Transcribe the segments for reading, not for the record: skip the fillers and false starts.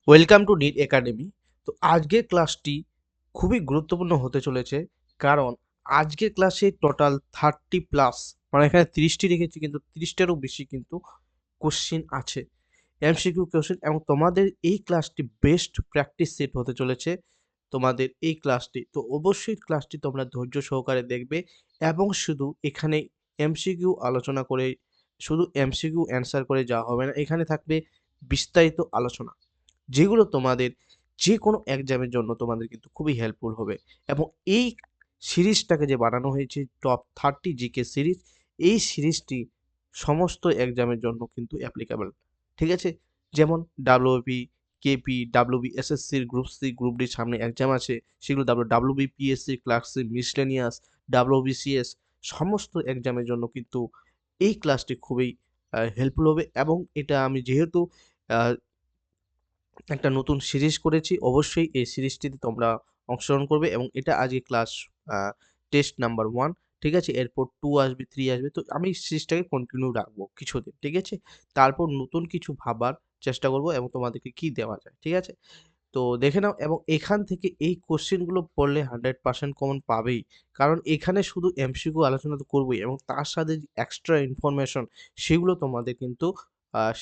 Welcome to NEET academy. তো আজকের ক্লাসটি খুবই গুরুত্বপূর্ণ হতে চলেছে, কারণ আজকের ক্লাসে টোটাল 30+, মানে এখানে 30টি রেখেছি কিন্তু 30টারও বেশি কিন্তু কোশ্চিন আছে, এমসিকিউ কোশ্চিন। এবং তোমাদের এই ক্লাসটি বেস্ট প্র্যাকটিস সেট হতে চলেছে তোমাদের এই ক্লাসটি। তো অবশ্যই ক্লাসটি তোমরা ধৈর্য সহকারে দেখবে এবং শুধু এখানে এমসিকিউ আলোচনা করে, শুধু এমসিকিউ অ্যান্সার করে যাওয়া হবে না, এখানে থাকবে বিস্তারিত আলোচনা, যেগুলো তোমাদের যে কোনো এক্সামের জন্য তোমাদের কিন্তু খুবই হেল্পফুল হবে। এবং এই সিরিজটাকে যে বানানো হয়েছে টপ 30 জিকে সিরিজ, এই সিরিজটি সমস্ত এক্সামের জন্য কিন্তু অ্যাপ্লিকেবল। ঠিক আছে? যেমন ডাব্লিউবি, কেপি, ডাব্লিউবি এসএসসির গ্রুপ সি, গ্রুপ ডি সামনে এক্সাম আছে, সেগুলো WB PSC, clerk C, miscellaneous, WBCS সমস্ত এক্সামের জন্য কিন্তু এই ক্লাসটি খুবই হেল্পফুল হবে। এবং এটা আমি যেহেতু আহ, একটা নতুন সিরিজ করেছি, অবশ্যই এই সিরিজটিতে তোমরা অংশগ্রহণ করবে। এবং এটা আজকে ক্লাস টেস্ট নাম্বার 1। ঠিক আছে? এরপর 2 আসবে, 3 আসবে। তো আমি সিরিজটাকে কন্টিনিউ রাখবো কিছুদিন। ঠিক আছে? তারপর নতুন কিছু ভাবার চেষ্টা করব এবং তোমাদেরকে কি দেওয়া যায়। ঠিক আছে? তো দেখে নাও, এবং এখান থেকে এই কোশ্চেনগুলো পড়লে 100% কমন পাবেই। কারণ এখানে শুধু এমসিকিউ আলোচনা তো করবোই, এবং তার সাথে যে এক্সট্রা ইনফরমেশন সেগুলো তোমাদের কিন্তু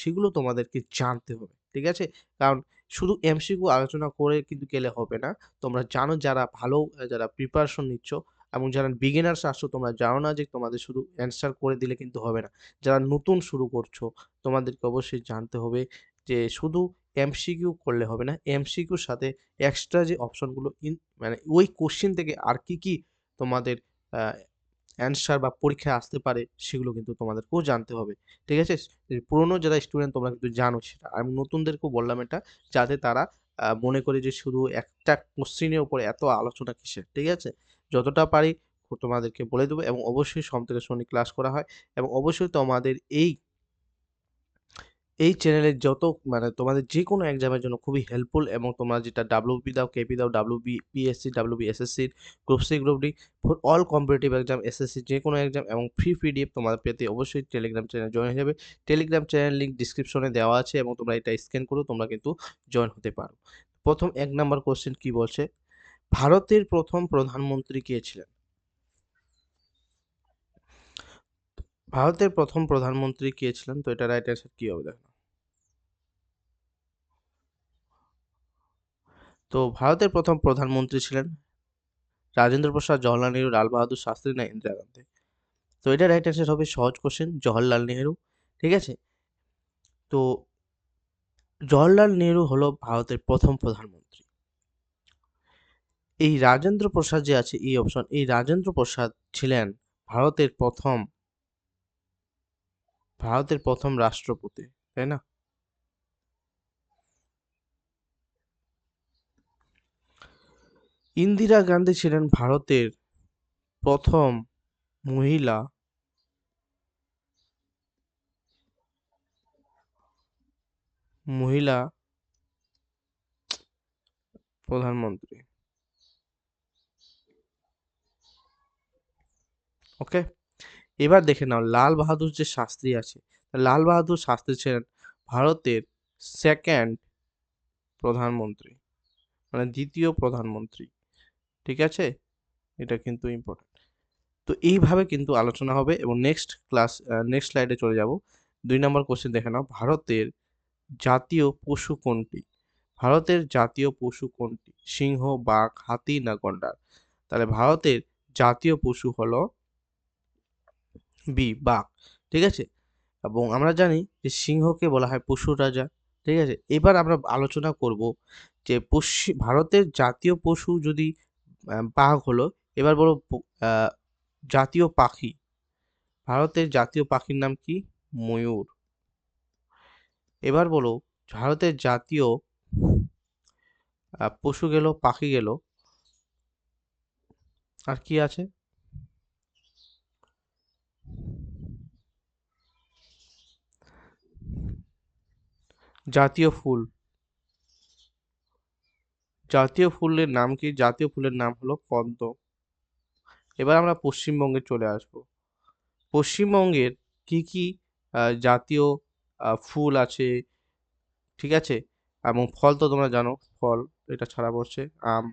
সেগুলো তোমাদেরকে জানতে হবে। ঠিক আছে? কারণ শুধু এমসিকিউ আলোচনা করে কিন্তু গেলে হবে না। তোমরা জানো, যারা ভালো যারা প্রিপারেশন নিচ্ছ এবং যারা বিগিনার্স আসছো, তোমরা জানো না যে তোমাদের শুধু অ্যান্সার করে দিলে কিন্তু হবে না। যারা নতুন শুরু করছো, তোমাদেরকে অবশ্যই জানতে হবে যে শুধু এমসিকিউ করলে হবে না। এমসিকিউর সাথে এক্সট্রা যে অপশনগুলো মানে ওই কোশ্চেন থেকে আর কি, কি তোমাদের আ অ্যান্সার বা পরীক্ষায় আসতে পারে, সেগুলো কিন্তু তোমাদেরকেও জানতে হবে। ঠিক আছে? পুরনো যারা স্টুডেন্ট তোমরা কিন্তু জানো সেটা। আমি নতুনদেরকেও বললাম এটা, যাতে তারা মনে করে যে শুধু একটা কোশ্চেনের উপরে এত আলোচনা কিসের। ঠিক আছে? যতটা পারি তোমাদেরকে বলে দেবো, এবং অবশ্যই সোম থেকে শনি ক্লাস করা হয়। এবং অবশ্যই তোমাদের এই চ্যানেলের যত, মানে তোমাদের যেকোনো এক্সামের জন্য খুবই হেল্পফুল। এবং তোমরা যেটা ডাব্লিউবি দাও, কেপি দাও, ডাব্লিউবি পিএসসি, ডাব্লিউবি এসএসসির, group C, group D, for all competitive exam, SSC যেকোনো এক্সাম, এবং ফ্রি পিডিএফ তোমাদের পেতে অবশ্যই টেলিগ্রাম চ্যানেলে জয়েন হয়ে যাবে। টেলিগ্রাম চ্যানেল লিঙ্ক ডিসক্রিপশনে দেওয়া আছে, এবং তোমরা এটা স্ক্যান করো, তোমরা কিন্তু জয়েন হতে পারো। প্রথম 1 নাম্বার কোশ্চেন কি বলছে? ভারতের প্রথম প্রধানমন্ত্রী কে ছিলেন? ভারতের প্রথম প্রধানমন্ত্রী কে ছিলেন? তো এটা রাইট অ্যান্সার কি হবে দেখো। তো ভারতের প্রথম প্রধানমন্ত্রী ছিলেন রাজেন্দ্র প্রসাদ, জওহরলাল নেহরু, লাল বাহাদুর শাস্ত্রী না ইন্দিরা গান্ধী? তো এটা রাইট অ্যান্সার হবে, সহজ কোশ্চেন, জওহরলাল নেহরু। ঠিক আছে? তো জওহরলাল নেহরু হলো ভারতের প্রথম প্রধানমন্ত্রী। এই রাজেন্দ্র প্রসাদ যে আছে, এই অপশন, এই রাজেন্দ্র প্রসাদ ছিলেন ভারতের প্রথম রাষ্ট্রপতি, তাই না? ইন্দিরা গান্ধী ছিলেন ভারতের প্রথম মহিলা মহিলা প্রধানমন্ত্রী। ওকে, এবার দেখে নাও লাল বাহাদুর যে শাস্ত্রী আছে, লাল বাহাদুর শাস্ত্রী ছিলেন ভারতের সেকেন্ড প্রধানমন্ত্রী, মানে দ্বিতীয় প্রধানমন্ত্রী। ঠিক আছে? এটা কিন্তু ইম্পর্টেন্ট। তো এইভাবে কিন্তু আলোচনা হবে, এবং নেক্সট স্লাইডে চলে যাব। 2 নম্বর কোশ্চেন দেখে নাও, ভারতের জাতীয় পশু কোনটি? ভারতের জাতীয় পশু কোনটি? সিংহ, বাঘ, হাতি না গন্ডার? তাহলে ভারতের জাতীয় পশু হলো বাঘ। ঠিক আছে? এবং আমরা জানি যে সিংহকে বলা হয় পশুর রাজা। ঠিক আছে? এবার আমরা আলোচনা করব যে ভারতের জাতীয় পশু যদি বাঘ হলো, এবার বলো জাতীয় পাখি। ভারতের জাতীয় পাখির নাম কি? ময়ূর। এবার বলো ভারতের জাতীয় পশু গেল, পাখি গেল, আর কি আছে? জাতীয় ফুল। জাতীয় ফুলের নাম কি? জাতীয় ফুলের নাম হলো পদ্ম। এবার আমরা পশ্চিমবঙ্গে চলে আসব। পশ্চিমবঙ্গের কি কি জাতীয় ফুল আছে? ঠিক আছে? এবং ফল তো তোমরা জানো, ফল এটা ছাড়া পড়ছে আম।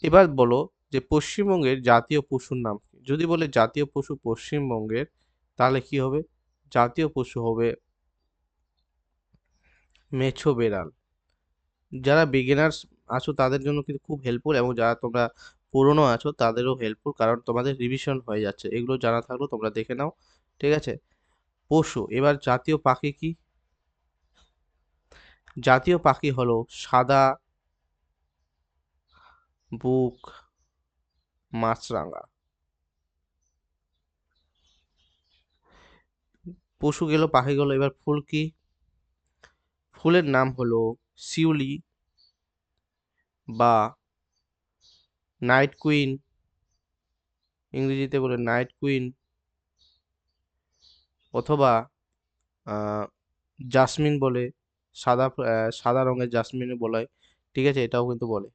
এবার বলো যে পশ্চিমবঙ্গের জাতীয় পশুর নাম কি? যদি বলে জাতীয় পশু পশ্চিমবঙ্গের, তাহলে কি হবে? জাতীয় পশু হবে মেছো বেড়াল। যারা বিগিনার্স আছো তাদের জন্য কিন্তু খুব হেল্পফুল, এবং যারা তোমরা পুরনো আছো তাদেরও হেল্পফুল, কারণ তোমাদের রিভিশন হয়ে যাচ্ছে, এগুলো জানা থাকলেও তোমরা দেখে নাও। ঠিক আছে, পশু। এবার জাতীয় পাখি কি? জাতীয় পাখি হলো সাদা বুক মাছরাঙা। পশু গেল, পাখি গেল, এবার ফুল কি? ফুলের নাম হলো শিউলি বা নাইট কুইন, ইংরেজিতে বলে নাইট কুইন, অথবা জাসমিন বলে, সাদা রঙের জাসমিনও বলে। ঠিক আছে, এটাও কিন্তু বলে।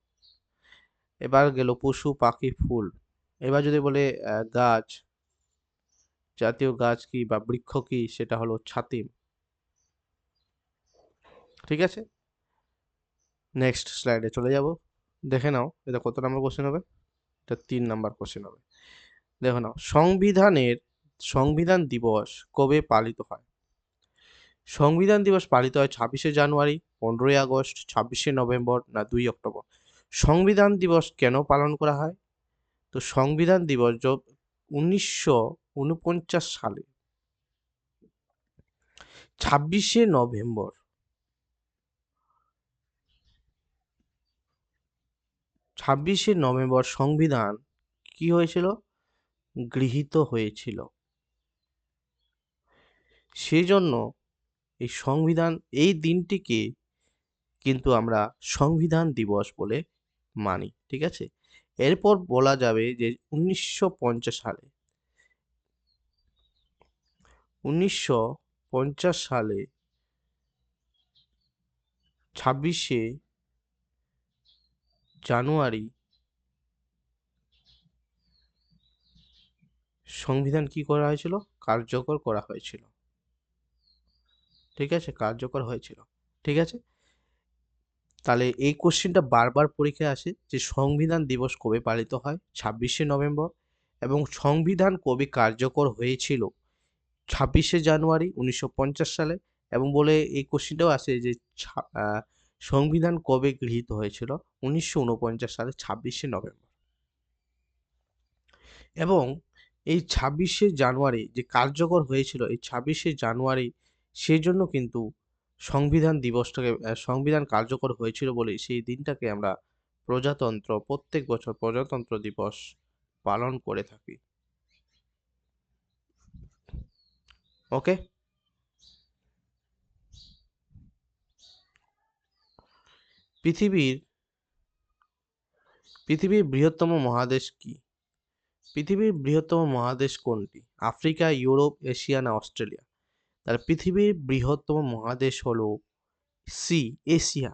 এবার গেল পশু পাখি ফুল। এবার যদি বলে গাছ, জাতীয় গাছ কি বা বৃক্ষ কি, সেটা হলো ছাতিম। ঠিক আছে, নেক্সট স্লাইডে চলে যাব। দেখে নাও এটা কত নম্বর কোশ্চেন হবে। এটা 3 নাম্বার কোশ্চেন হবে। দেখো নাও, সংবিধান দিবস কবে পালিত হয়? সংবিধান দিবস পালিত হয় 26শে জানুয়ারি, 15ই আগস্ট, 26শে নভেম্বর, না 2 অক্টোবর। সংবিধান দিবস কেন পালন করা হয়? তো সংবিধান দিবস 1949 সালে 26শে নভেম্বর, 26শে নভেম্বর সংবিধান কি হয়েছিল? গৃহীত হয়েছিল। সেই জন্য এই দিনটিকে কিন্তু আমরা সংবিধান দিবস বলে মানি। ঠিক আছে, এরপর বলা যাবে যে 1950 সালে 1950 সালে 26শে জানুয়ারি সংবিধান কি করা হয়েছিল? কার্যকর করা হয়েছিল। ঠিক আছে, কার্যকর হয়েছিল। ঠিক আছে, তাহলে এই কোশ্চেনটা বারবার পরীক্ষায় আসে যে সংবিধান দিবস কবে পালিত হয়? 26শে নভেম্বর। এবং সংবিধান কবে কার্যকর হয়েছিল? 26শে জানুয়ারি 1950 সালে। এবং বলে এই কোশ্চেনটাও আসে যে সংবিধান কবে গৃহীত হয়েছিল? 1949 সালে 26শে নভেম্বর। এবং এই 26শে জানুয়ারি যে কার্যকর হয়েছিল, এই 26শে জানুয়ারি সেই জন্য কিন্তু সংবিধান কার্যকর হয়েছিল বলে সেই দিনটাকে আমরা প্রত্যেক বছর প্রজাতন্ত্র দিবস পালন করে থাকি। ওকে, পৃথিবীর পৃথিবীর বৃহত্তম মহাদেশ কি? পৃথিবীর বৃহত্তম মহাদেশ কোনটি? আফ্রিকা, ইউরোপ, এশিয়া, না অস্ট্রেলিয়া? তাহলে পৃথিবীর বৃহত্তম মহাদেশ হলো এশিয়া।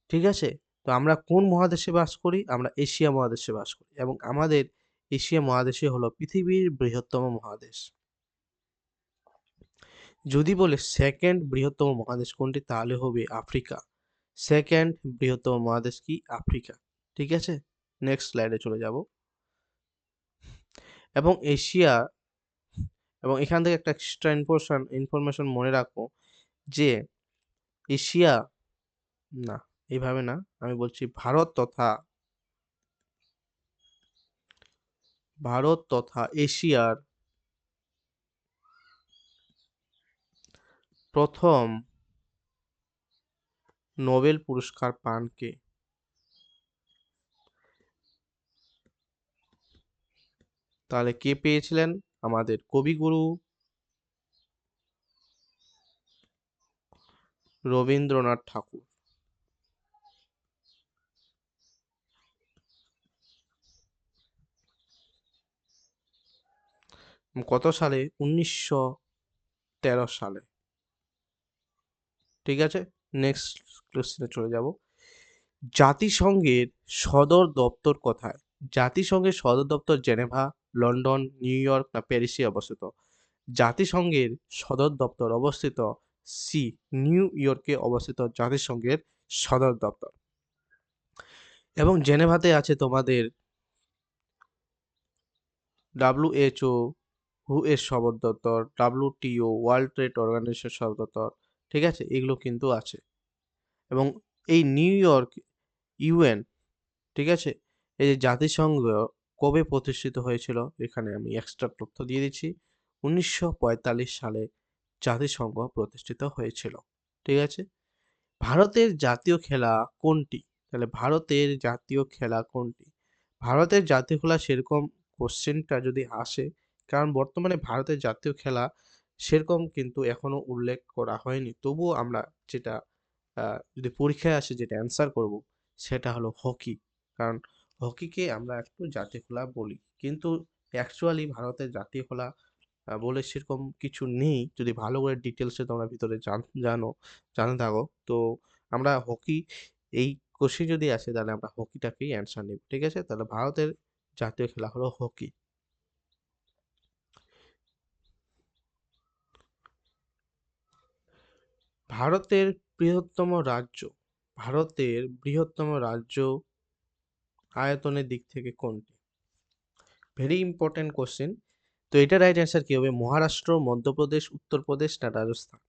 ঠিক আছে, তো আমরা কোন মহাদেশে বাস করি? আমরা এশিয়া মহাদেশে বাস করি, এবং আমাদের এশিয়া মহাদেশে হলো পৃথিবীর বৃহত্তম মহাদেশ। যদি বলে সেকেন্ড বৃহত্তম মহাদেশ কোনটি, তাহলে হবে আফ্রিকা। সেকেন্ড বৃহত্তম মহাদেশ কি? আফ্রিকা। ঠিক আছে, নেক্সট স্লাইডে চলে যাব। এবং এখান থেকে একটা এক্সট্রা ইনফরমেশন মনে রাখো যে এশিয়া, না এইভাবে না, আমি বলছি ভারত তথা এশিয়ার প্রথম নোবেল পুরস্কার পান কে? তাহলে কে পেয়েছিলেন? আমাদের কবিগুরু রবীন্দ্রনাথ ঠাকুর। কত সালে? 1913 সালে। ঠিক আছে, নেক্সট কোশ্চেনে চলে যাব। জাতিসংঘের সদর দপ্তর কোথায়? জাতিসংঘের সদর দপ্তর জেনেভা, লন্ডন, নিউ ইয়র্ক, না প্যারিসে অবস্থিত? জাতিসংঘের সদর দপ্তর অবস্থিত? সি, নিউ ইয়র্কে অবস্থিত জাতিসংঘের সদর দপ্তর। এবং জেনেভাতে আছে তোমাদের WHO হু এর সদর দপ্তর, WTO ওয়ার্ল্ড ট্রেড অর্গানাইজেশন সদর দপ্তর, ঠিক আছে, এগুলো কিন্তু আছে। এবং এই নিউ ইয়র্ক UN, ঠিক আছে, এই যে জাতিসংঘ কবে প্রতিষ্ঠিত হয়েছিল, এখানে আমি এক্সট্রা তথ্য দিয়ে দিচ্ছি। 1945 সালে জাতিসংঘ প্রতিষ্ঠিত হয়েছিল, ঠিক আছে। ভারতের জাতীয় খেলা কোনটি? তাহলে ভারতের জাতীয় খেলা কোনটি? ভারতের জাতীয় খেলা সেরকম কোশ্চেনটা যদি আসে, কারণ বর্তমানে ভারতের জাতীয় খেলা সেরকম কিন্তু এখনো উল্লেখ করা হয়নি, তবুও আমরা যেটা যদি পরীক্ষায় আসে যেটা অ্যান্সার করব সেটা হলো হকি। কারণ হকিকে আমরা একটু জাতীয় খেলা বলি, কিন্তু অ্যাকচুয়ালি ভারতের জাতীয় খেলা বলে সেরকম কিছু নেই। যদি ভালো করে ডিটেলসে তোমরা ভিতরে জানে থাকো, তো আমরা হকি, এই কোশ্চেন যদি আসে তাহলে আমরা হকিটাকেই অ্যান্সার নেব, ঠিক আছে। তাহলে ভারতের জাতীয় খেলা হলো হকি। ভারতের বৃহত্তম রাজ্য, ভারতের বৃহত্তম রাজ্য আয়তনের দিক থেকে কোনটি? Very important question. তো এটা রাইট অ্যান্সার কি হবে? মহারাষ্ট্র, মধ্যপ্রদেশ, উত্তরপ্রদেশ না রাজস্থান?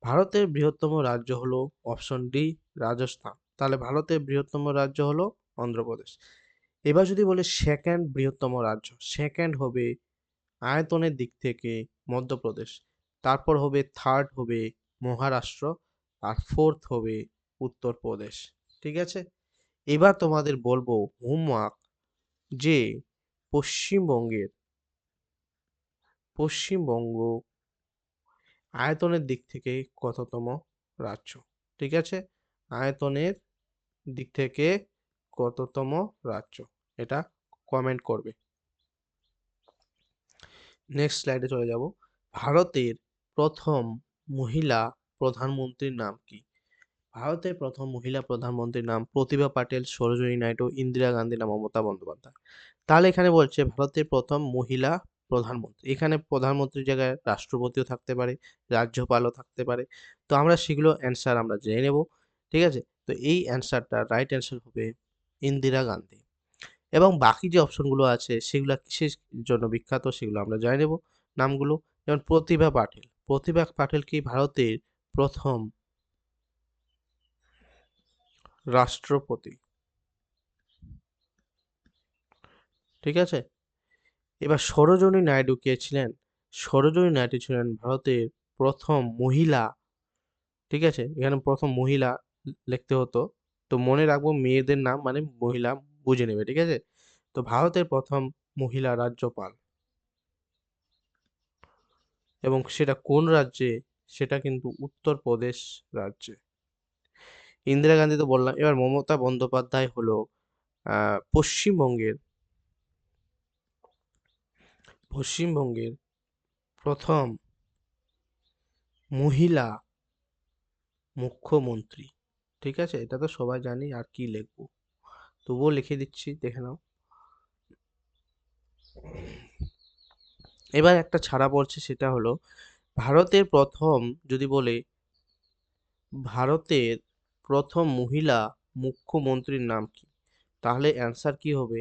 ভারতের বৃহত্তম রাজ্য হলো অপশন ডি, রাজস্থান। তাহলে ভারতের বৃহত্তম রাজ্য হলো অন্ধ্রপ্রদেশ। এবার যদি বলে সেকেন্ড বৃহত্তম রাজ্য, সেকেন্ড হবে আয়তনের দিক থেকে মধ্যপ্রদেশ, তারপর হবে থার্ড হবে মহারাষ্ট্র, আর ফোর্থ হবে উত্তরপ্রদেশ, ঠিক আছে। এবার তোমাদের বলবো হোমওয়ার্ক যে পশ্চিমবঙ্গের, পশ্চিমবঙ্গ আয়তনের দিক থেকে কততম রাজ্য? ঠিক আছে, আয়তনের দিক থেকে কততম রাজ্য, এটা কমেন্ট করবে। নেক্সট স্লাইডে চলে যাব। ভারতের প্রথম মহিলা প্রধানমন্ত্রীর নাম কি? ভারতের প্রথম মহিলা প্রধানমন্ত্রীর নাম প্রতিভা পাটেল, সরোজিনী নাইডু, ইন্দিরা গান্ধী না মমতা বন্দ্যোপাধ্যায়? তাহলে এখানে বলছে ভারতের প্রথম মহিলা প্রধানমন্ত্রী, এখানে প্রধানমন্ত্রীর জায়গায় রাষ্ট্রপতিও থাকতে পারে, রাজ্যপালও থাকতে পারে। তো আমরা সেগুলো অ্যান্সার আমরা জেনে নেব, ঠিক আছে। তো এই অ্যান্সারটা রাইট অ্যান্সার হবে ইন্দিরা গান্ধী। এবং বাকি যে অপশনগুলো আছে সেগুলো কিসের জন্য বিখ্যাত সেগুলো আমরা জেনে নেব নামগুলো। যেমন প্রতিভা পাটিল, প্রতিভা পাটিল কি ভারতের প্রথম রাষ্ট্রপতি, ঠিক আছে। এবার সরোজিনী নাইডু কে ছিলেন? সরোজিনী নাইডু ছিলেন ভারতের প্রথম মহিলা, ঠিক আছে, এখানে প্রথম মহিলা লিখতে হতো, তো মনে রাখবো মেয়েদের নাম মানে মহিলা বুঝে নেবে, ঠিক আছে। তো ভারতের প্রথম মহিলা রাজ্যপাল, এবং সেটা কোন রাজ্যে? সেটা কিন্তু উত্তরপ্রদেশ রাজ্যে। ইন্দিরা গান্ধী তো বললাম। এবার মমতা বন্দ্যোপাধ্যায় হলো পশ্চিমবঙ্গের, পশ্চিমবঙ্গের প্রথম মহিলা মুখ্যমন্ত্রী, ঠিক আছে। এটা তো সবাই জানি, আর কি লিখবো, তবুও লিখে দিচ্ছি, দেখে নাও। এবার একটা ছাড়া পড়ছে, সেটা হলো ভারতের প্রথম, যদি বলে ভারতের প্রথম মহিলা মুখ্যমন্ত্রীর নাম কি, তাহলে অ্যান্সার কি হবে?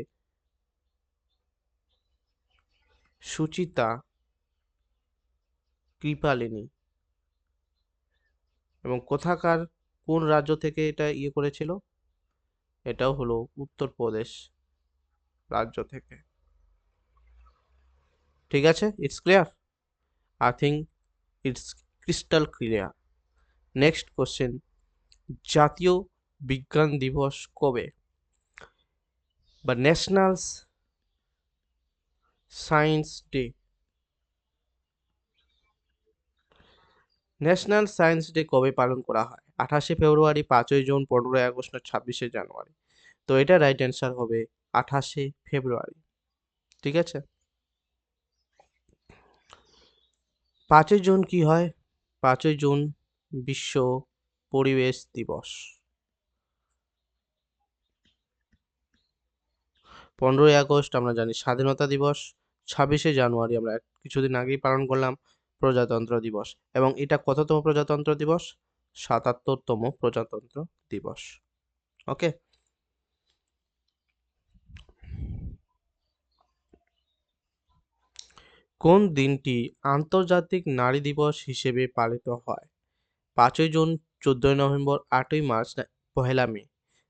সুচিতা কৃপালিনী। এবং কোথাকার, কোন রাজ্য থেকে এটা ইয়ে করেছিল? এটাও হলো উত্তরপ্রদেশ রাজ্য থেকে, ঠিক আছে। It's clear, I think it's crystal clear. Next question, জাতীয় বিজ্ঞান দিবস কবে? বা national science day, national science day কবে পালন করা হয়? 28শে ফেব্রুয়ারি, 5ই জুন, 15ই আগস্ট না 26শে জানুয়ারি? তো এটা রাইট অ্যান্সার হবে 28শে ফেব্রুয়ারি, ঠিক আছে। 5ই জুন কি হয়? 5ই জুন বিশ্ব পরিবেশ দিবস। 15ই আগস্ট আমরা জানি স্বাধীনতা দিবস। 26শে জানুয়ারি আমরা কিছুদিন আগেই পালন করলাম প্রজাতন্ত্র দিবস, এবং এটা কততম প্রজাতন্ত্র দিবস? ৭৭তম প্রজাতন্ত্র দিবস। ওকে। কোন দিনটি আন্তর্জাতিক নারী দিবস হিসেবে পালিত হয়? ৫ই জুন, ১৪ই নভেম্বর, ৮ই মার্চ না ১লা মে?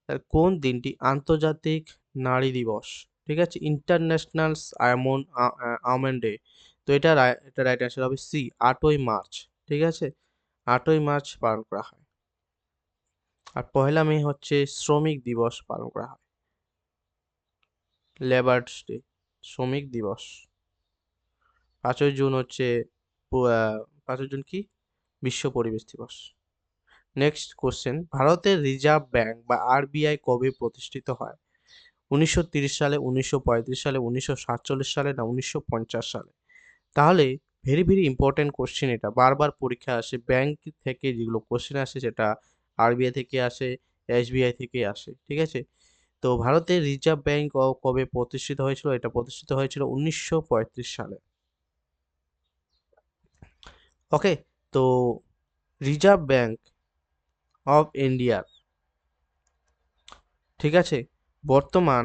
তাহলে কোন দিনটি আন্তর্জাতিক নারী দিবস? ঠিক আছে, ইন্টারন্যাশনাল ওমেন ডে। তো এটা রাইট অ্যান্সার হবে সি, ৮ই মার্চ। ঠিক আছে, ৮ই মার্চ পালন করা হয়। আর ১লা মে হচ্ছে শ্রমিক দিবস পালন করা হয়, লেবার্স ডে, শ্রমিক দিবস। ৫ই জুন হচ্ছে ৫ই জুন কি? বিশ্ব পরিবেশ দিবস। নেক্সট কোশ্চেন, ভারতের রিজার্ভ ব্যাংক বা আরবিআই কবে প্রতিষ্ঠিত হয়? ১৯৩০ সালে, ১৯৩৫ সালে, ১৯৪৭ সালে না ১৯৫০ সালে? তাহলে ভেরি ভেরি ইম্পর্টেন্ট কোশ্চেন, এটা বারবার পরীক্ষা আসে, ব্যাংক থেকে যেগুলো কোশ্চেন আসে সেটা আরবিআই থেকে আসে, এসবিআই থেকে আসে। ঠিক আছে, তো ভারতের রিজার্ভ ব্যাংক কবে প্রতিষ্ঠিত হয়েছিল? এটা প্রতিষ্ঠিত হয়েছিল ১৯৩৫ সালে। ওকে, তো রিজার্ভ ব্যাংক অফ ইন্ডিয়ার, ঠিক আছে, বর্তমান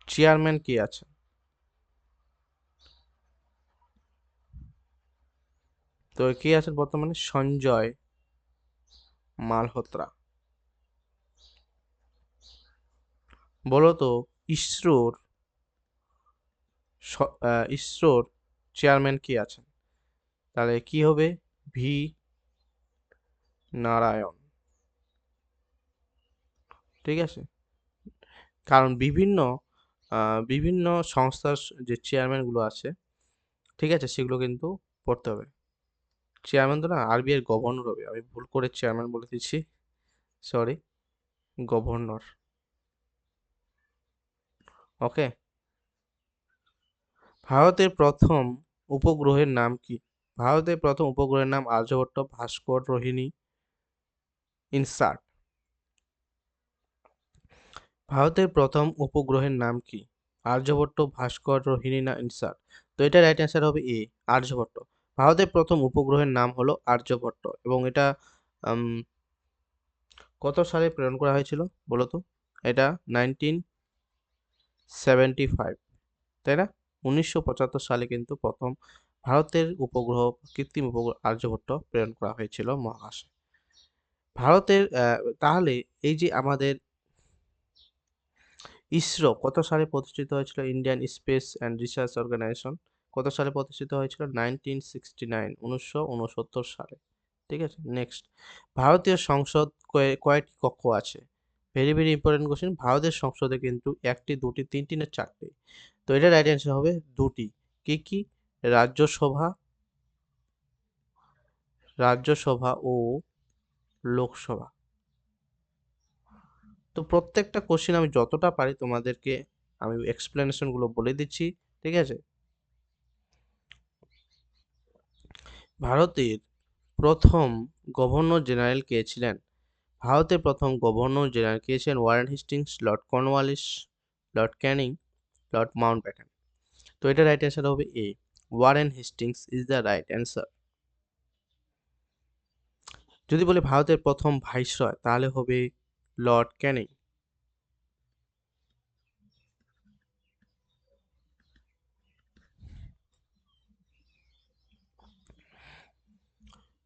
চেয়ারম্যান কে আছে? তো কে আছেন বর্তমানে? সঞ্জয় মালহোত্রা। বলো তো ইসরোর ইসরোর চেয়ারম্যান কে আছেন? তাহলে কি হবে? ভি নারায়ণ। ঠিক আছে, কারণ বিভিন্ন সংস্থার যে চেয়ারম্যানগুলো আছে, ঠিক আছে, সেগুলো কিন্তু পড়তে হবে। চেয়ারম্যান তো না, আরবিআই এর গভর্নর হবে, আমি ভুল করে চেয়ারম্যান বলে দিচ্ছি, সরি, গভর্নর। ওকে, ভারতের প্রথম উপগ্রহের নাম কি? ভারতের প্রথম উপগ্রহের নাম আর্যভট্ট, ভাস্কর, রোহিণী, ইনসাট। ভারতের প্রথম উপগ্রহের নাম কি? আর্যভট্ট, ভাস্কর, রোহিণী না ইনসাট? তো এটা রাইট অ্যান্সার হবে এ, আর্যভট্ট। ভারতের প্রথম উপগ্রহের নাম হলো আর্যভট্ট, এবং এটা উম, কত সালে প্রেরণ করা হয়েছিল বলো তো? এটা 1975, তাই না? ১৯৭৫ সালে কিন্তু প্রথম ভারতের উপগ্রহ, কৃত্রিম উপগ্রহ আর্যভট্ট প্রেরণ করা হয়েছিল মহাকাশে। ভারতের তাহলে এই যে আমাদের ইসরো কত সালে প্রতিষ্ঠিত হয়েছিল? Indian space and research organisation কত সালে প্রতিষ্ঠিত হয়েছিল? 1969, ১৯৬৯ সালে। ঠিক আছে, নেক্সট, ভারতীয় সংসদ কয়টি কক্ষ আছে? Very very important question. ভারতের সংসদে কিন্তু একটি, দুটি, তিনটি না চারটি? তো এটা রাইট অ্যান্সার হবে দুটি। কি কি? রাজ্যসভা, রাজ্যসভা ও লোকসভা। তো প্রত্যেকটা কোশ্চেন আমি যতটা পারি তোমাদেরকে আমি এক্সপ্লেনেশন গুলো বলে দিচ্ছি। ঠিক আছে, ভারতের প্রথম গভর্নর জেনারেল কে ছিলেন? ভারতের প্রথম গভর্নর জেনারেল কে ছিলেন? Warren Hastings, Lord Cornwallis, Lord Canning, Lord Mountbatten. তো এটা রাইট অ্যান্সার হবে A, Warren Hastings is the right answer. যদি বলি ভারতের প্রথম ভাইসরয়, তাহলে হবে লর্ড ক্যানিং।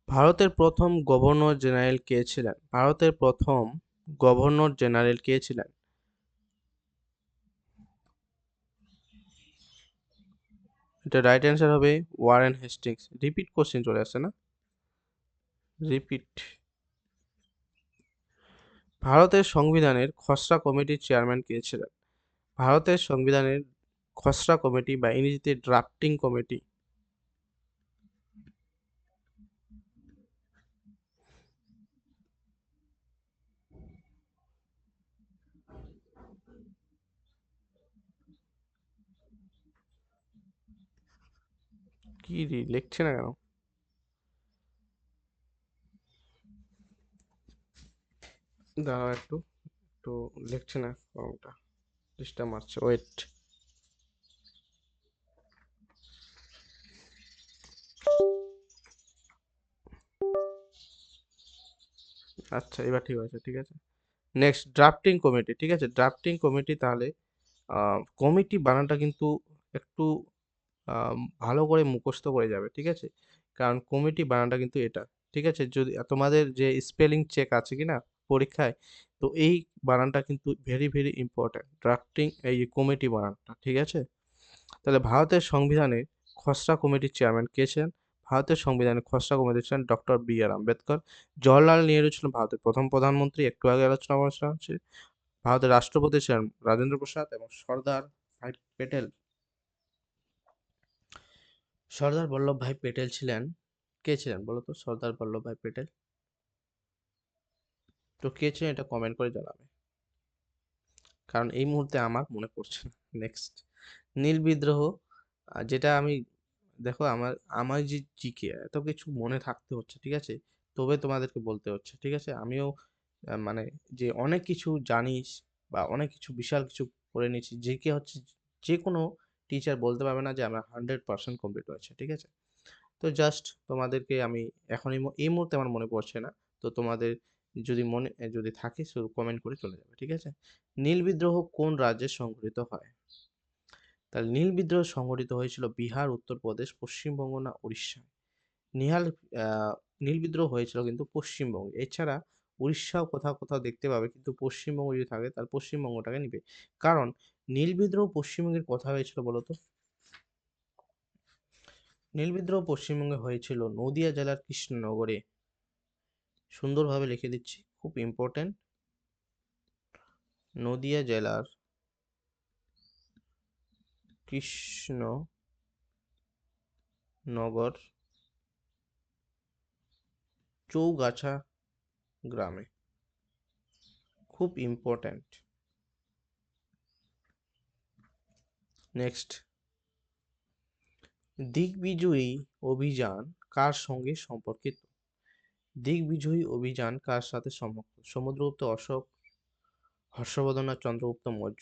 ভারতের প্রথম গভর্নর জেনারেল কে ছিলেন? ভারতের প্রথম গভর্নর জেনারেল কে ছিলেন? এটা রাইট অ্যান্সার হবে ওয়ারেন হেস্টিংস। রিপিট কোশ্চেন চলে আসছে না, রিপিট। ভারতের সংবিধানের খসড়া কমিটির চেয়ারম্যান কে ছিলেন? ভারতের সংবিধানের খসড়া কমিটি বা ইংরেজিতে ড্রাফটিং কমিটি। কি লিখছে না কেন? দাঁড়াও একটু, একটু লিখছে না কলমটা, ডিস্টার্ব মারছে, ওয়েট। আচ্ছা, এবার ঠিক আছে, ঠিক আছে। নেক্সট ড্রাফটিং কমিটি, ঠিক আছে? ড্রাফটিং কমিটি তাহলে কমিটি বানানটা কিন্তু একটু ভালো করে মুখস্থ করে যাবে, ঠিক আছে? কারণ কমিটি বানানটা কিন্তু এটা, ঠিক আছে? যদি তোমাদের যে স্পেলিং চেক আছে কি না পরীক্ষায়, তো এই বানানটা কিন্তু ভেরি ভেরি ইম্পর্ট্যান্ট, ড্রাফটিং এই কমিটি বানানটা, ঠিক আছে? তাহলে ভারতের সংবিধানে খসড়া কমিটির চেয়ারম্যান কে ছিলেন? ভারতের সংবিধানে খসড়া কমিটি ছিলেন ডক্টর বি আর আম্বেদকর। জওহরলাল নেহেরু ছিলেন ভারতের প্রথম প্রধানমন্ত্রী, একটু আগে আলোচনা করা হচ্ছে। ভারতের রাষ্ট্রপতি ছিলেন রাজেন্দ্র প্রসাদ, এবং সর্দার বল্লভভাই পেটেল ছিলেন, কে ছিলেন বলো তো? সর্দার বল্লভভাই পেটেল, তো কে ছিলেন এটা কমেন্ট করে জানাবে, কারণ এই মুহূর্তে আমার মনে পড়ছে না। নেক্সট, নীল বিদ্রোহ, যেটা আমি, দেখো আমার আমার যে জিকে এত কিছু মনে থাকতে হচ্ছে, ঠিক আছে? তবে তোমাদেরকে বলতে হচ্ছে, ঠিক আছে? আমিও মানে যে অনেক কিছু জানিস বা অনেক কিছু বিশাল কিছু করে নিয়েছি, জিকে হচ্ছে যে কোনো টিচার বলতে পারবে না যে আমার 100% কমপ্লিট হয়েছে, ঠিক আছে? তো জাস্ট তোমাদেরকে আমি এখন এই মুহূর্তে আমার মনে পড়ছে না। তো তোমাদের যদি মনে যদি থাকে শুধু কমেন্ট করে চলে যাবে, ঠিক আছে? নীল বিদ্রোহ কোন রাজ্যে সংঘটিত হয়? তাহলে নীল বিদ্রোহ সংঘটিত হয়েছিল বিহার, উত্তরপ্রদেশ, পশ্চিমবঙ্গ না উড়িষ্যায়? নিহাল নীল বিদ্রোহ হয়েছিল কিন্তু পশ্চিমবঙ্গে। এছাড়া উড়িষ্যাও কোথাও কোথাও দেখতে পাবে, কিন্তু পশ্চিমবঙ্গ যদি থাকে তাহলে পশ্চিমবঙ্গটাকে নিবে। কারণ নীল বিদ্রোহ পশ্চিমবঙ্গের কোথায় হয়েছিল বলো তো? নীল বিদ্রোহ পশ্চিমবঙ্গে হয়েছিল নদিয়া জেলার কৃষ্ণনগরে। সুন্দরভাবে লিখে দিচ্ছি, খুব ইম্পর্টেন্ট। নদিয়া জেলার কৃষ্ণনগর চৌগাছা গ্রামে, খুব ইম্পর্ট্যান্ট। নেক্সট, দিগ্বিজয়ী অভিযান কার সঙ্গে সম্পর্কিত? দিগ্বিজয়ী অভিযান কার সাথে সম্পর্কিত? সমুদ্রগুপ্ত, অশোক, হর্ষবর্ধন আর চন্দ্রগুপ্ত মৌর্য?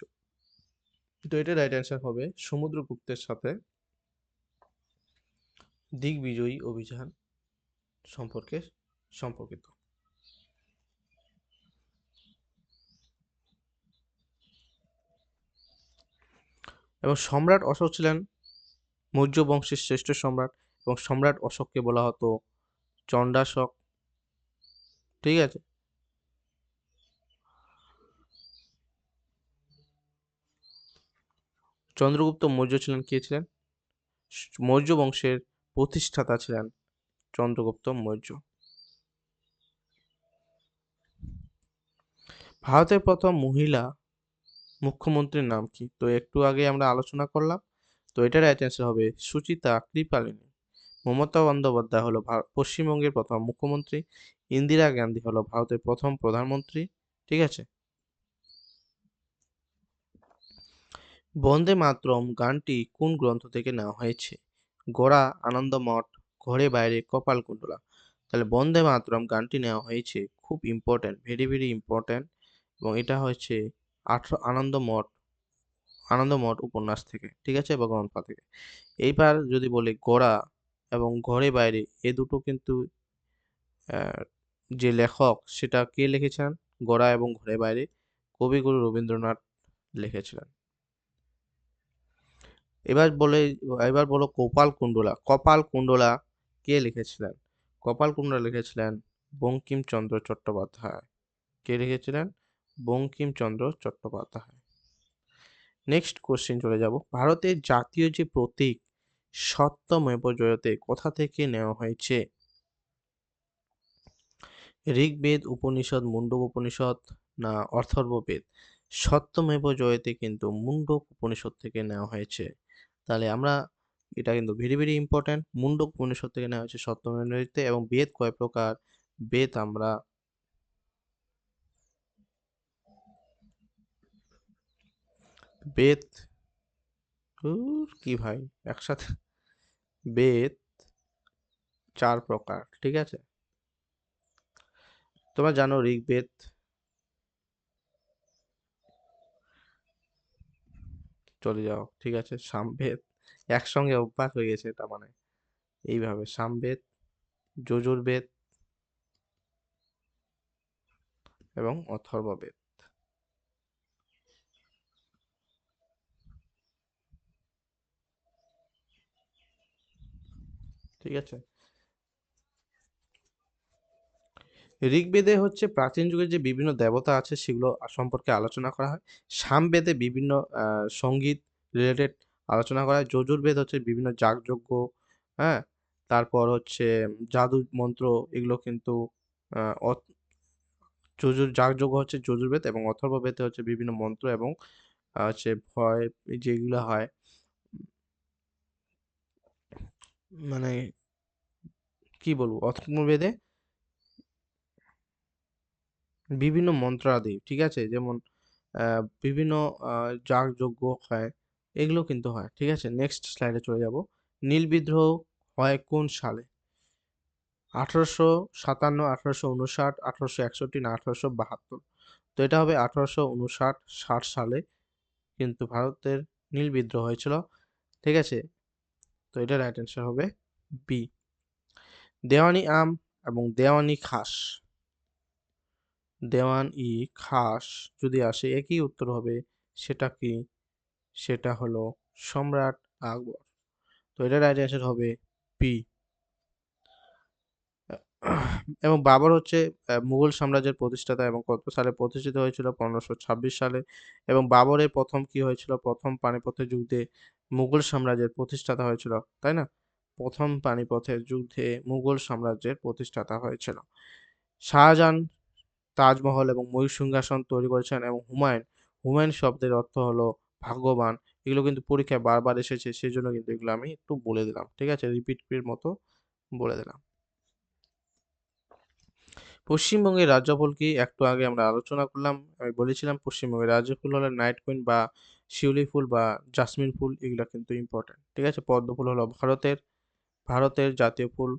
তো এটা রাইট অ্যান্সার হবে সমুদ্রগুপ্তের সাথে দিগ্বিজয়ী অভিযান সম্পর্কে সম্পর্কিত। এবং সম্রাট অশোক ছিলেন মৌর্য বংশের শ্রেষ্ঠ সম্রাট, এবং সম্রাট অশোককে বলা হতো চণ্ডাশোক, ঠিক আছে? চন্দ্রগুপ্ত মৌর্য ছিলেন, কে ছিলেন? মৌর্য বংশের প্রতিষ্ঠাতা ছিলেন চন্দ্রগুপ্ত মৌর্য। ভারতের প্রথম মহিলা মুখ্যমন্ত্রীর নাম কি? তো একটু আগে আমরা আলোচনা করলাম, তো এটার রাইট অ্যান্সার হবে সুচিতা কৃপালিনী। মমতা বন্দ্যোপাধ্যায় হলো পশ্চিমবঙ্গের প্রথম মুখ্যমন্ত্রী। ইন্দিরা গান্ধী হলো ভারতের প্রথম প্রধানমন্ত্রী, ঠিক আছে? বন্দে মাতরম গানটি কোন গ্রন্থ থেকে নেওয়া হয়েছে? গোরা, আনন্দমঠ, ঘরে বাইরে, কপালকুণ্ডলা? তাহলে বন্দে মাতরম গানটি নেওয়া হয়েছে, খুব ইম্পর্ট্যান্ট, ভেরি ভেরি ইম্পর্ট্যান্ট, এবং এটা হচ্ছে আনন্দমঠ আনন্দমঠ উপন্যাস থেকে, ঠিক আছে, বা গ্রন্থ থেকে। এইবার যদি বলি গোরা এবং ঘরে বাইরে, এ দুটো কিন্তু আহ, যে লেখক সেটা কে লিখেছেন? গোরা এবং ঘরে বাইরে কবিগুরু রবীন্দ্রনাথ লিখেছিলেন। এবার বলে এবার বলো কপাল কুণ্ডলা কে লিখেছিলেন? কপাল কুণ্ডলা লিখেছিলেন বঙ্কিমচন্দ্র চট্টোপাধ্যায়। কে লিখেছিলেন? বঙ্কিমচন্দ্র চট্টোপাধ্যায়। নেক্সট কোশ্চেন চলে যাব, ভারতের জাতীয় যে প্রতীক সত্যমেব জয়তে কোথা থেকে নেওয়া হয়েছে? ঋগ্বেদ, উপনিষদ, মুন্ডক উপনিষদ না অথর্ববেদ? সত্যমেব জয়তে কিন্তু মুন্ডক উপনিষদ থেকে নেওয়া হয়েছে। তাহলে আমরা, এটা কিন্তু very very important, Mundaka Upanishad থেকে নেওয়া হয়েছে সত্যমেব জয়তে। এবং বেদ কয় প্রকার? বেদ আমরা বেদ কি ভাই একসাথে, বেদ 4 প্রকার, ঠিক আছে? তোমরা জানো ঋগ্বেদ, চলে যাও, ঠিক আছে, সামবেদ, একসঙ্গে অভ্যাস হয়ে গেছে এটা, মানে এইভাবে সামবেদ, যজুর্বেদ, এবং অথর্ববেদ। ঠিক আছে। ঋগ্বেদে হচ্ছে প্রাচীন যুগের যে বিভিন্ন দেবতা আছে সেগুলো সম্পর্কে আলোচনা করা হয়। সামবেদে বিভিন্ন সঙ্গীত রিলেটেড আলোচনা করা হয়। যজুর্বেদ হচ্ছে বিভিন্ন যাগযজ্ঞ, হ্যাঁ? তারপর হচ্ছে জাদু মন্ত্র, এগুলো কিন্তু আ অ যাগযজ্ঞ হচ্ছে যজুর্বেদ, এবং অথর্ববেদে হচ্ছে বিভিন্ন মন্ত্র এবং হচ্ছে ভয় যেগুলো হয়, মানে কি বলবো? অথর্ববেদে বিভিন্ন মন্ত্রাদি, ঠিক আছে? যেমন আ বিভিন্ন আ যাগযজ্ঞ হয়, এগুলো কিন্তু হয়। ঠিক আছে? নেক্সট স্লাইডে চলে যাব। নীল বিদ্রোহ হয় কোন সালে? 1857, 1859, 1861 না 1872? তো এটা হবে 1859, 60 সালে কিন্তু ভারতের নীল বিদ্রোহ হয়েছিল। ঠিক আছে? তো এটা রাইট অ্যান্সার হবে বি। দেওয়ানি আম এবং দেওয়ানি খাস, দেওয়ান-ই খাস যদি আসে একই উত্তর হবে, সেটা কি? সেটা হলো সম্রাট আকবর। তো এটার রাইট অ্যান্সার হবে বি। এবং বাবর হচ্ছে মুঘল সাম্রাজ্যের প্রতিষ্ঠাতা এবং কত সালে প্রতিষ্ঠিত হয়েছিল? 1526 সালে। এবং বাবরের প্রথম কি হয়েছিল? প্রথম পানিপথের যুদ্ধে মুঘল সাম্রাজ্যের প্রতিষ্ঠাতা হয়েছিল, তাই না? প্রথম পানিপথের যুদ্ধে মুঘল সাম্রাজ্যের প্রতিষ্ঠাতা হয়েছিল। শাহজাহান তাজমহল এবং ময়ূর সিংহাসন তৈরি করেছেন, এবং হুমায়ুন, হুমায়ুন শব্দের অর্থ হলো ভাগ্যবান। এগুলো কিন্তু পরীক্ষায় বারবার এসেছে, সেজন্য কিন্তু এগুলো আমি একটু বলে দিলাম। ঠিক আছে? রিপিট এর মতো বলে দিলাম। পশ্চিমবঙ্গের রাজ্যফল কি? একটু আগে আমরা আলোচনা করলাম। আমি বলেছিলাম পশ্চিমবঙ্গের রাজ্যফুল হলো নাইট কুইন বা শিউলি ফুল বা জাসমিন ফুল, এগুলা কিন্তু ইম্পোর্টেন্ট। ঠিক আছে? পদ্ম ফুল হলো ভারতের জাতীয় ফুল।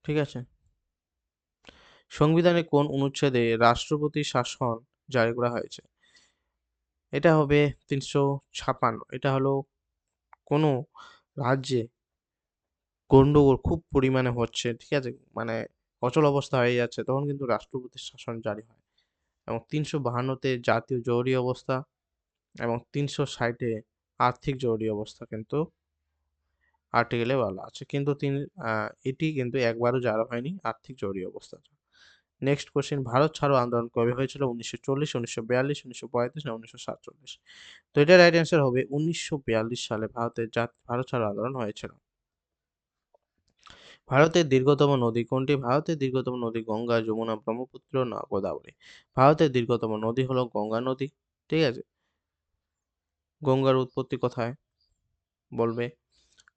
ঠিক আছে? সংবিধানের কোন অনুচ্ছেদে রাষ্ট্রপতি শাসন জারি করা হয়েছে? এটা হবে ৩৫৬। এটা হলো কোনো রাজ্যে গন্ডগোল খুব পরিমাণে হচ্ছে, ঠিক আছে? মানে অচল অবস্থা হয়ে যাচ্ছে, তখন কিন্তু রাষ্ট্রপতির শাসন জারি হয়। এবং ৩৫২ তে জাতীয় জরুরি অবস্থা, এবং ৩৬০ এ আর্থিক জরুরি অবস্থা কিন্তু আর্টিকেলে বলা আছে। কিন্তু আ এটি কিন্তু একবারও জারি হয়নি আর্থিক জরুরি অবস্থাটা। নেক্সট কোয়েশ্চেন, ভারত ছাড়ো আন্দোলন কবে হয়েছিল? ১৯৪০, ১৯৪২, ১৯৩৫ না ১৯৪৭? তো এটার রাইট অ্যান্সার হবে ১৯৪২ সালে ভারত ছাড়ো আন্দোলন হয়েছিল। ভারতের দীর্ঘতম নদী কোনটি? ভারতের দীর্ঘতম নদী গঙ্গা, যমুনা, ব্রহ্মপুত্র না গোদাবরী? ভারতের দীর্ঘতম নদী হলো গঙ্গা নদী। ঠিক আছে? গঙ্গার উৎপত্তি কোথায়? বলবে।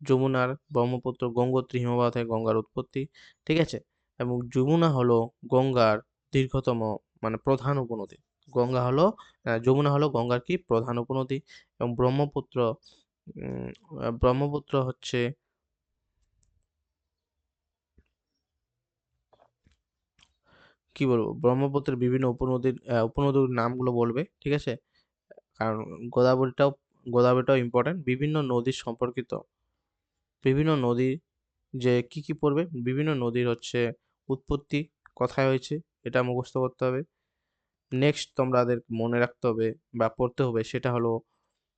যমুনার, ব্রহ্মপুত্র, গঙ্গোত্রী হিমবাহ থেকে গঙ্গার উৎপত্তি। ঠিক আছে? এবং যমুনা হলো গঙ্গার দীর্ঘতম, মানে প্রধান উপনদী। যমুনা হলো গঙ্গার কি? প্রধান উপনদী। এবং উম ব্রহ্মপুত্র হচ্ছে, কি বলবো? ব্রহ্মপুত্রের বিভিন্ন উপনদীর নামগুলো বলবে। ঠিক আছে? কারণ গোদাবরীটাও গোদাবরীটাও ইম্পোর্টেন্ট। বিভিন্ন নদী যে কি পড়বে? বিভিন্ন নদীর হচ্ছে উৎপত্তি কোথায় হয়েছে, এটা মুখস্থ করতে হবে। নেক্সট তোমাদের মনে রাখতে হবে বা পড়তে হবে, সেটা হলো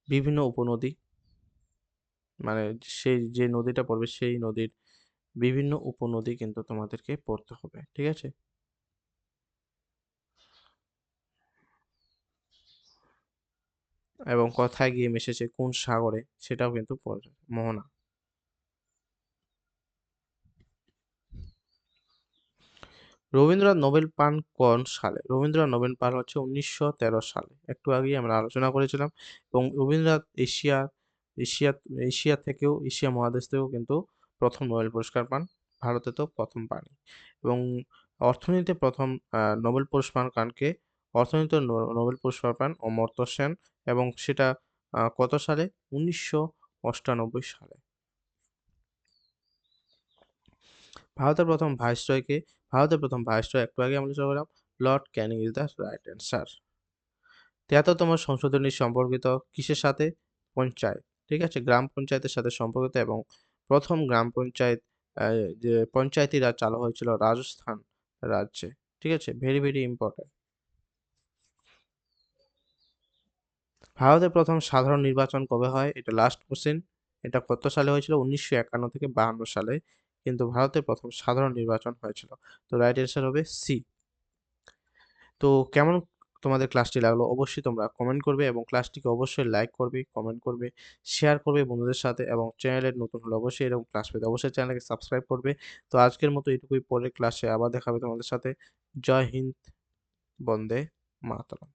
বিভিন্ন উপনদী। মানে সেই যে নদীটা পড়বে সেই নদীর বিভিন্ন উপনদী কিন্তু তোমাদেরকে পড়তে হবে। ঠিক আছে? এবং কোথায় গিয়ে মিশেছে কোন সাগরে, সেটাও কিন্তু পড়বে। মোহনা। রবীন্দ্রনাথ নোবেল পান কোন সালে? রবীন্দ্রনাথ নোবেল পান হচ্ছে ১৯১৩ সালে। একটু আগেই আমরা আলোচনা করেছিলাম। এবং রবীন্দ্রনাথ এশিয়া এশিয়া মহাদেশ থেকেও কিন্তু প্রথম নোবেল পুরস্কার পান। ভারতে তো প্রথম পাননি। এবং অর্থনীতিতে প্রথম নোবেল পুরস্কার পান কে? অর্থনীতিতে নোবেল পুরস্কার পান অমর্ত্য সেন, এবং সেটা কত সালে? ১৯৯৮ সালে। ভারতের প্রথম ভাইসরয় কে? ভারতের প্রথম ভাইসরয় একটু আগে আমরা আলোচনা করলাম, Lord Canning is the right answer. ৭৩তম সংশোধনী সম্পর্কিত কিসের সাথে? পঞ্চায়েত। ঠিক আছে? গ্রাম পঞ্চায়েতের সাথে সম্পর্কিত, এবং প্রথম গ্রাম পঞ্চায়েত, যে পঞ্চায়েতি রাজ চালু হয়েছিল রাজস্থান রাজ্যে। ঠিক আছে, ভেরি ভেরি ইম্পর্টেন্ট। ভারতের প্রথম সাধারণ নির্বাচন কবে হয়? এটা লাস্ট কোশ্চেন। এটা কত সালে হয়েছিল? 1951 থেকে 52 সালে কিন্তু ভারতের প্রথম সাধারণ নির্বাচন হয়েছিল। তো রাইট অ্যান্সার হবে সি। তো কেমন তোমাদের ক্লাসটি লাগলো অবশ্যই তোমরা কমেন্ট করবে এবং ক্লাসটিকে অবশ্যই লাইক করবে, কমেন্ট করবে, শেয়ার করবে বন্ধুদের সাথে এবং চ্যানেলের নতুন হলে অবশ্যই এরকম ক্লাস পেতে অবশ্যই চ্যানেলকে সাবস্ক্রাইব করবে। তো আজকের মতো এটুকুই, পরের ক্লাসে আবার দেখা হবে তোমাদের সাথে। জয় হিন্দ, বন্দে মাতরম।